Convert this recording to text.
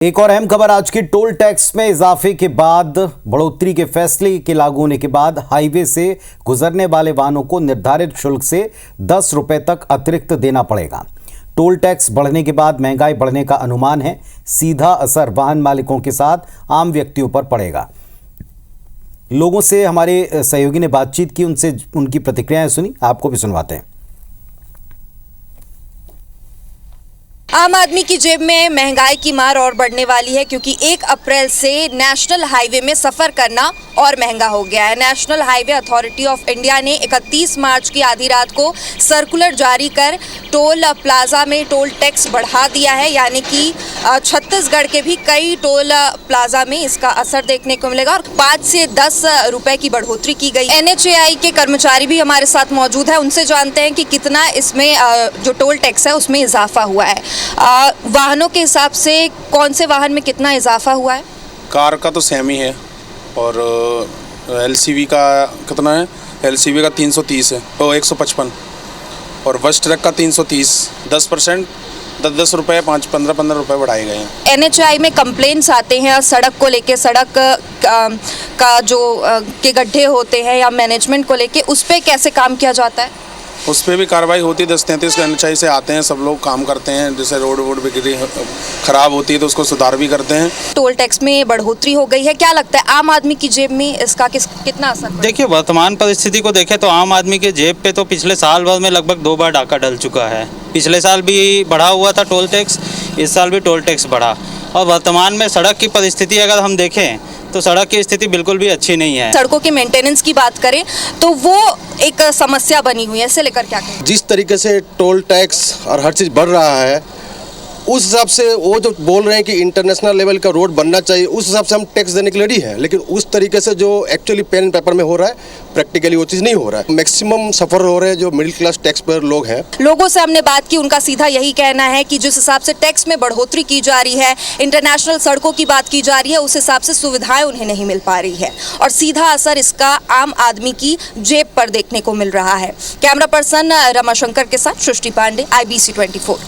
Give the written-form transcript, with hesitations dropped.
एक और अहम खबर आज की टोल टैक्स में इजाफे के बाद बढ़ोतरी के फैसले के लागू होने के बाद हाईवे से गुजरने वाले वाहनों को निर्धारित शुल्क से 10 रुपए तक अतिरिक्त देना पड़ेगा। टोल टैक्स बढ़ने के बाद महंगाई बढ़ने का अनुमान है। सीधा असर वाहन मालिकों के साथ आम व्यक्तियों पर पड़ेगा। लोगों से हमारे सहयोगी ने बातचीत की, उनसे उनकी प्रतिक्रियाएं सुनी, आपको भी सुनवाते हैं। आम आदमी की जेब में महंगाई की मार और बढ़ने वाली है, क्योंकि 1 अप्रैल से नेशनल हाईवे में सफ़र करना और महंगा हो गया है। National highway authority of India ने 31 मार्च की आधी रात को सर्कुलर जारी कर टोल प्लाजा में टोल टैक्स बढ़ा दिया है, यानी कि छत्तीसगढ़ के भी कई टोल प्लाजा में इसका असर देखने को मिलेगा और 5 से 10 रुपए की बढ़ोतरी की गई। NHAI के कर्मचारी भी हमारे साथ मौजूद है, उनसे जानते हैं कि कितना इसमें जो टोल टैक्स है उसमें इजाफा हुआ है। वाहनों के हिसाब से कौन से वाहन में कितना इजाफा हुआ है? कार का तो सेम ही है और LCV का कितना है? LCV का 330 है तो 155 और बस ट्रक का 330, 10%, 10 रुपये, 15 रुपये बढ़ाए गए हैं। NHAI में कंप्लेंट्स आते हैं सड़क को लेके, सड़क का जो के गड्ढे होते हैं या मैनेजमेंट को लेके, उस पर कैसे काम किया जाता है? उस पर भी कार्रवाई होती है। 10-33 NHAI से आते हैं, सब लोग काम करते हैं। जैसे रोड बिगड़ी खराब होती है तो उसको सुधार भी करते हैं। टोल टैक्स में बढ़ोतरी हो गई है, क्या लगता है आम आदमी की जेब में इसका कितना असर? देखिए, वर्तमान परिस्थिति को देखें तो आम आदमी के जेब पे तो पिछले साल भर में लगभग 2 बार डाका डल चुका है। पिछले साल भी बढ़ा हुआ था टोल टैक्स, इस साल भी टोल टैक्स बढ़ा। और वर्तमान में सड़क की परिस्थिति अगर हम देखें तो सड़क की स्थिति बिल्कुल भी अच्छी नहीं है। सड़कों के मेंटेनेंस की बात करें तो वो एक समस्या बनी हुई है, इसे लेकर क्या कहें? जिस तरीके से टोल टैक्स और हर चीज़ बढ़ रहा है, उस हिसाब से वो जो बोल रहे हैं कि इंटरनेशनल लेवल का रोड बनना चाहिए, उस हिसाब से हम टैक्स देने के लिए रेडी हैं। लेकिन उस तरीके से जो एक्चुअली पेन एंड पेपर में हो रहा है, प्रैक्टिकली वो चीज़ नहीं हो रहा है। मैक्सिमम सफ़र हो रहे हैं जो मिडिल क्लास टैक्स पेयर लोग हैं। लोगों से हमने बात की, उनका सीधा यही कहना है कि जिस हिसाब से टैक्स में बढ़ोतरी की जा रही है, इंटरनेशनल सड़कों की बात की जा रही है, उस हिसाब से सुविधाएं उन्हें नहीं मिल पा रही है और सीधा असर इसका आम आदमी की जेब पर देखने को मिल रहा है। कैमरा पर्सन रमाशंकर के साथ सृष्टि पांडे, IBC 24।